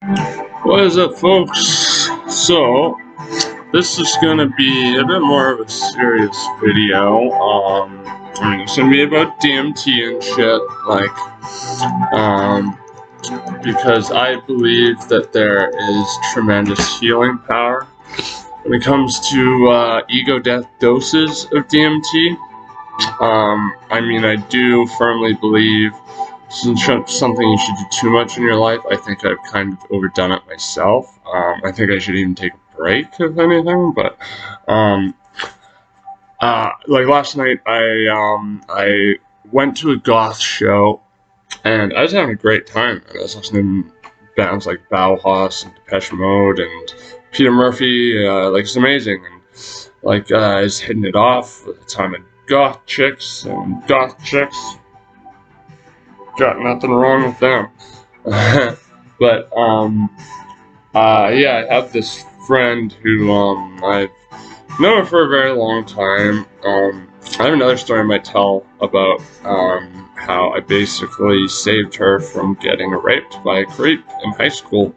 What is up, folks? So, this is gonna be a bit more of a serious video. It's gonna be about DMT and shit, um, because I believe that there is tremendous healing power when it comes to ego death doses of DMT. I do firmly believe this isn't something you should do too much in your life. I think I've kind of overdone it myself. I think I should even take a break, if anything. But like last night, I went to a goth show, and I was having a great time. And I was listening to bands like Bauhaus and Depeche Mode and Peter Murphy. It's amazing. And I was hitting it off with a ton of goth chicks, and goth chicks got nothing wrong with them. But yeah, I have this friend who I've known for a very long time. I have another story I might tell about how I basically saved her from getting raped by a creep in high school.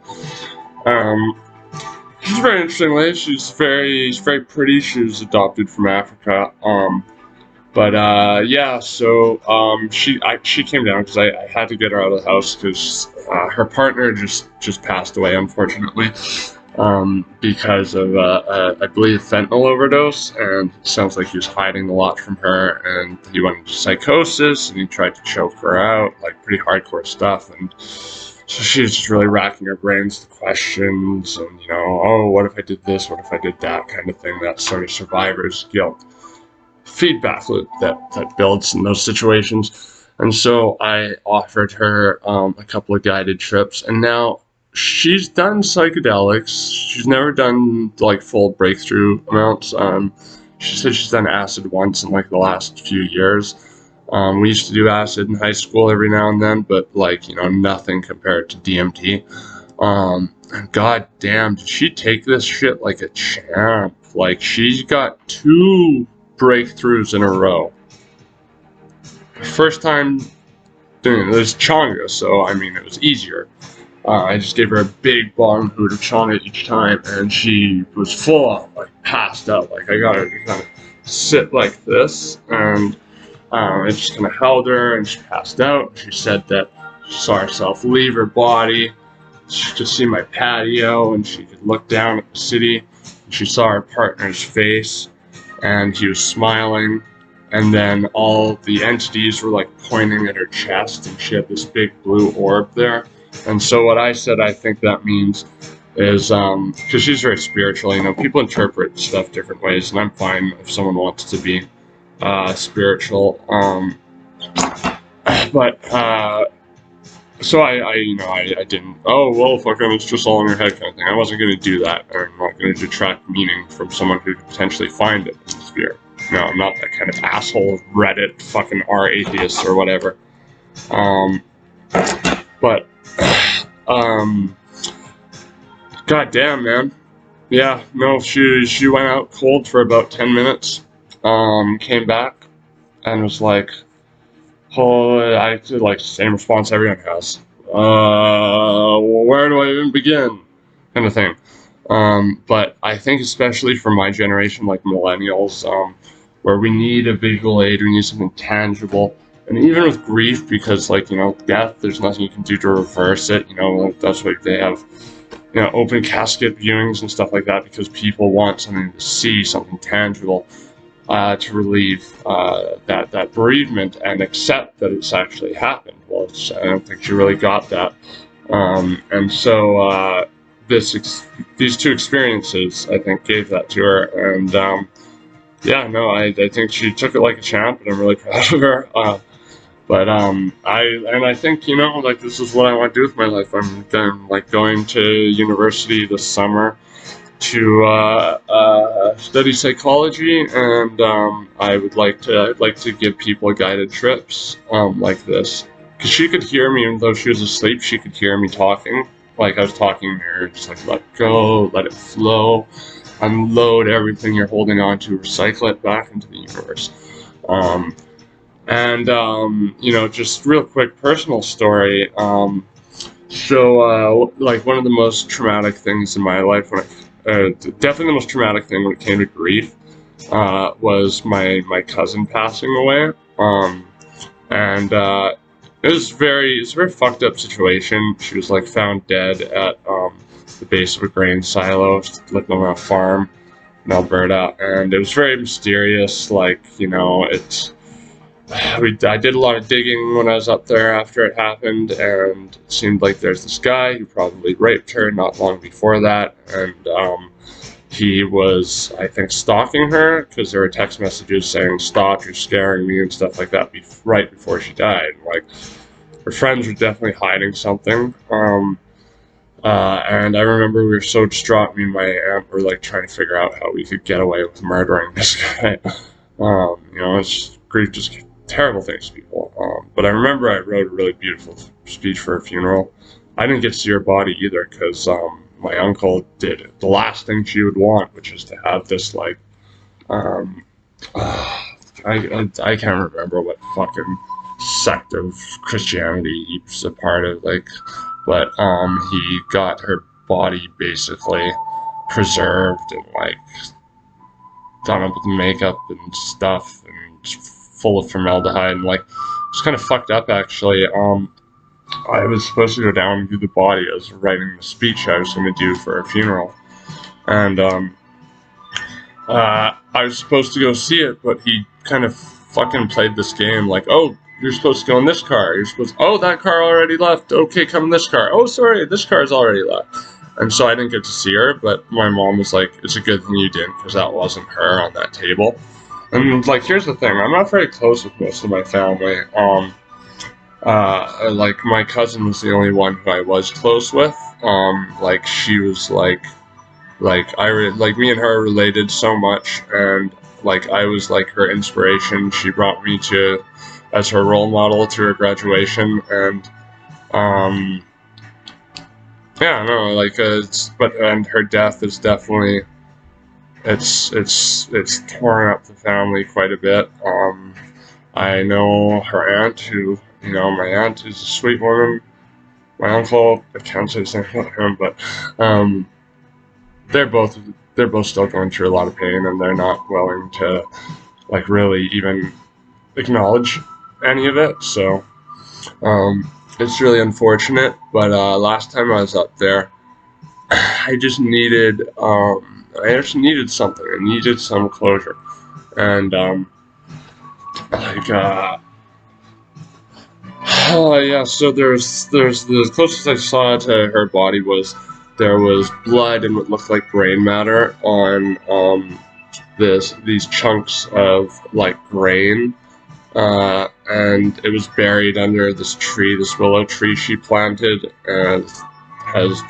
She's a very interesting lady. She's very pretty. She was adopted from Africa. Yeah, so she came down because I had to get her out of the house because her partner just passed away, unfortunately, because of I believe fentanyl overdose, and it sounds like he was hiding a lot from her, and he went into psychosis, and he tried to choke her out, like pretty hardcore stuff, and so she was just really racking her brains with questions, and oh, what if I did this, what if I did that, kind of thing, that sort of survivor's guilt feedback loop that builds in those situations. And so I offered her a couple of guided trips, and now she's done psychedelics. She's never done like full breakthrough amounts. She said she's done acid once in like the last few years. We used to do acid in high school every now and then, but nothing compared to DMT. And god damn, did she take this shit like a champ. Like, she's got 2 breakthroughs in a row. First time doing it was changa, so it was easier. I just gave her a big bong hoot of changa each time, and she was full on, like passed out. Like, I got her to kind of sit like this, and I just kind of held her, and she passed out. She said that she saw herself leave her body. She could see my patio, and she could look down at the city. And she saw her partner's face, and he was smiling, and then all the entities were like pointing at her chest, and she had this big blue orb there. And so what I said I think that means is, because she's very spiritual, people interpret stuff different ways, and I'm fine if someone wants to be spiritual. So I didn't, oh, well, fucking, it's just all in your head kind of thing. I wasn't going to do that. I'm not going to detract meaning from someone who could potentially find it in the spirit. No, I'm not that kind of asshole of Reddit, fucking R-atheist or whatever. God damn, man. Yeah, no, she went out cold for about 10 minutes, came back, and was like, oh, I did like the same response everyone has. Where do I even begin? Kind of thing. But I think especially for my generation, like millennials, where we need a visual aid, we need something tangible. And even with grief, because death, there's nothing you can do to reverse it. That's why they have, open casket viewings and stuff like that, because people want something to see, something tangible. To relieve that bereavement and accept that it's actually happened. Well, I don't think she really got that. And so these 2 experiences, I think, gave that to her. And yeah, no, I think she took it like a champ, and I'm really proud of her. I think, this is what I want to do with my life. I'm going to university this summer to study psychology, and I'd like to give people guided trips like this, because she could hear me. Even though she was asleep, she could hear me talking, like I was talking to her, just like, let go, let it flow, unload everything you're holding on to, recycle it back into the universe. Just real quick personal story. So, like one of the most traumatic things in my life, definitely the most traumatic thing when it came to grief, was my cousin passing away. And it's a very fucked up situation. She was like found dead at the base of a grain silo, living on a farm in Alberta, and it was very mysterious. Like, I did a lot of digging when I was up there after it happened, and it seemed like there's this guy who probably raped her not long before that, and he was, I think, stalking her because there were text messages saying, "Stop, you're scaring me," and stuff like that, right before she died. Like, her friends were definitely hiding something. And I remember we were so distraught, me and my aunt were like trying to figure out how we could get away with murdering this guy. Grief just terrible things to people. But I remember I wrote a really beautiful speech for her funeral. I didn't get to see her body either because my uncle did the last thing she would want, which is to have this like, um, I can't remember what fucking sect of Christianity he was a part of, like, but he got her body basically preserved and like done up with makeup and stuff and full of formaldehyde, and like it's kind of fucked up actually. I was supposed to go down and do the body. I was writing the speech I was going to do for her funeral, and I was supposed to go see it, but he kind of fucking played this game like, "Oh, you're supposed to go in this car. Oh, that car already left. Okay, come in this car. Oh, sorry, this car's already left." And so I didn't get to see her, but my mom was like, "It's a good thing you didn't, because that wasn't her on that table." And like, here's the thing: I'm not very close with most of my family. Like my cousin was the only one who I was close with. Like she was like me and her related so much, and like I was like her inspiration. She brought me to as her role model to her graduation, and um, yeah, no, like and her death is definitely it's torn up the family quite a bit. I know her aunt, who my aunt is a sweet woman. My uncle, I can't say the same about him, but um, they're both they're both still going through a lot of pain, and they're not willing to like really even acknowledge any of it. So it's really unfortunate. But last time I was up there, I just needed something. I needed some closure, and like oh yeah. So there's the closest I saw to her body was there was blood and what looked like brain matter on these chunks of like grain, and it was buried under this tree, this willow tree she planted, and has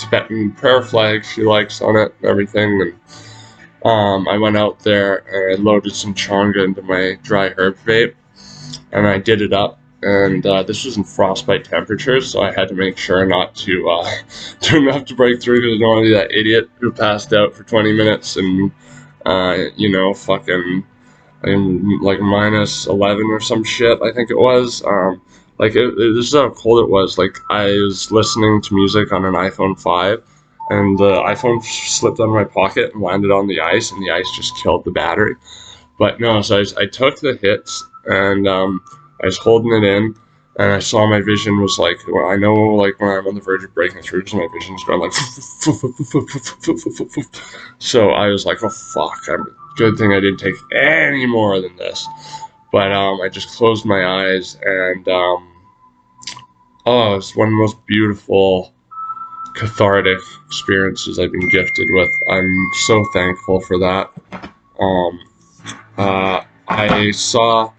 Tibetan prayer flag she likes on it and everything. And I went out there and I loaded some changa into my dry herb vape, and I did it up. And this was in frostbite temperatures, so I had to make sure not to do enough to break through, because I don't want to be that idiot who passed out for 20 minutes and fucking like minus 11 or some shit, I think it was. This is how cold it was. Like, I was listening to music on an iPhone 5, and the iPhone slipped out of my pocket and landed on the ice, and the ice just killed the battery. But no, so I took the hits, and I was holding it in, and I saw my vision was like, well, I know like when I'm on the verge of breaking through, because my vision's going like, so I was like, oh fuck, good thing I didn't take any more than this. But I just closed my eyes, and it's one of the most beautiful cathartic experiences I've been gifted with. I'm so thankful for that. I saw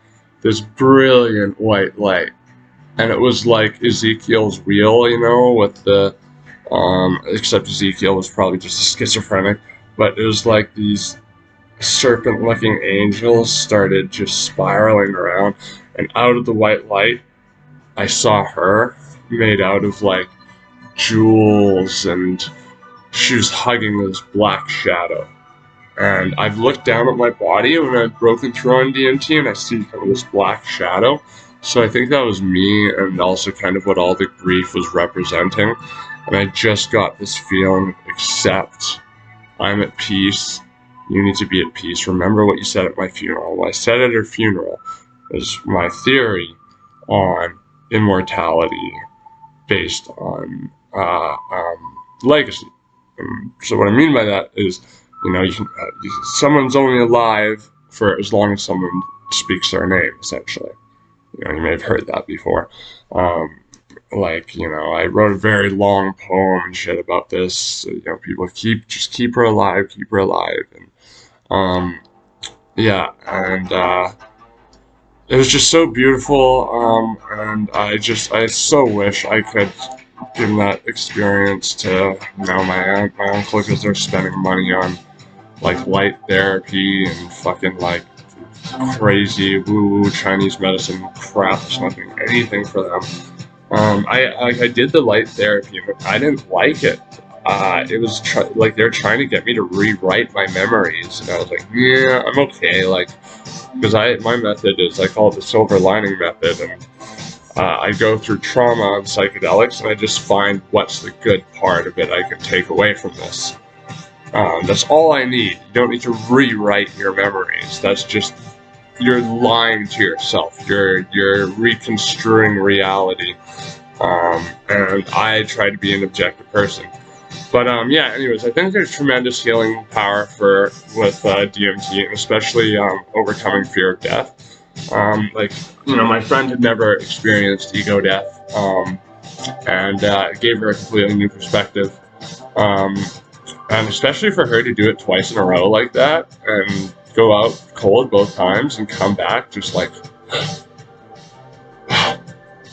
this brilliant white light, and it was like Ezekiel's wheel, with the except Ezekiel was probably just a schizophrenic, but it was like these serpent-looking angels started just spiraling around, and out of the white light I saw her, made out of like jewels, and she was hugging this black shadow. And I've looked down at my body when I've broken through on DMT, and I see kind of this black shadow. So I think that was me, and also kind of what all the grief was representing. And I just got this feeling of accept. I'm at peace. You need to be at peace. Remember what you said at my funeral. What I said at her funeral is my theory on immortality based on legacy. So what I mean by that is, you can, someone's only alive for as long as someone speaks their name, essentially. You may have heard that before. I wrote a very long poem and shit about this. People just keep her alive, and it was just so beautiful. And I so wish I could give that experience to my aunt, my uncle, because they're spending money on like light therapy and fucking like crazy woo-woo Chinese medicine crap. There's nothing, anything for them. I did the light therapy, but I didn't like it. It was like they're trying to get me to rewrite my memories, and I was like, yeah, I'm okay. Like, because my method is, I call it the silver lining method, and I go through trauma on psychedelics, and I just find what's the good part of it I can take away from this. That's all I need. You don't need to rewrite your memories. That's just, you're lying to yourself. You're reconstruing reality. And I try to be an objective person. But anyways, I think there's tremendous healing power with DMT, and especially overcoming fear of death. My friend had never experienced ego death, and it gave her a completely new perspective. And especially for her to do it twice in a row like that, and go out cold both times and come back just like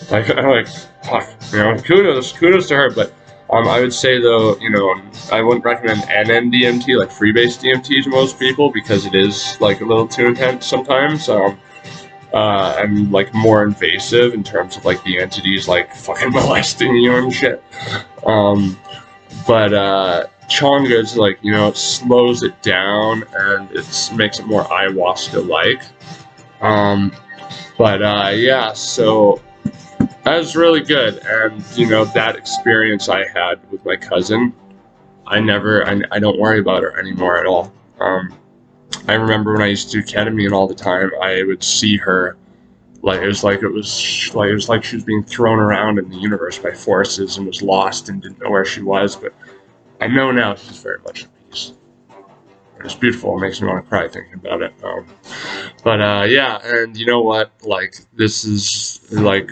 fuck, kudos to her. But I would say though, I wouldn't recommend NN-DMT, like freebase DMT, to most people, because it is like a little too intense sometimes, and like more invasive in terms of like the entities like fucking molesting you and shit. But changa is like, it slows it down and it makes it more ayahuasca-like. So that was really good. And, that experience I had with my cousin, I don't worry about her anymore at all. I remember when I used to do ketamine all the time, I would see her, it was like she was being thrown around in the universe by forces and was lost and didn't know where she was. But I know now she's very much at peace. It's beautiful. It makes me want to cry thinking about it. And you know what? Like, this is like,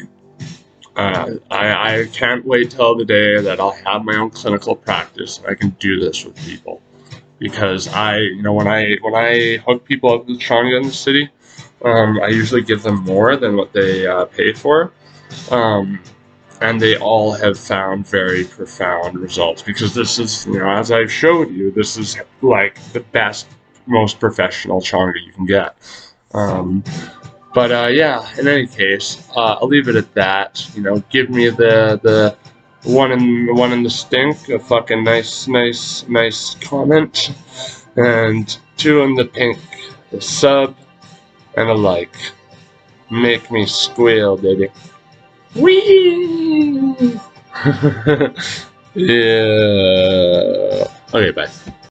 I can't wait till the day that I'll have my own clinical practice and I can do this with people. Because when I hook people up with changa in the city, I usually give them more than what they pay for. And they all have found very profound results, because this is, as I've showed you, this is like the best, most professional changa you can get. In any case, I'll leave it at that. Give me the one in the stink, a fucking nice comment, and 2 in the pink, the sub, and a like. Make me squeal, baby. Whee! Yeah. Okay, bye.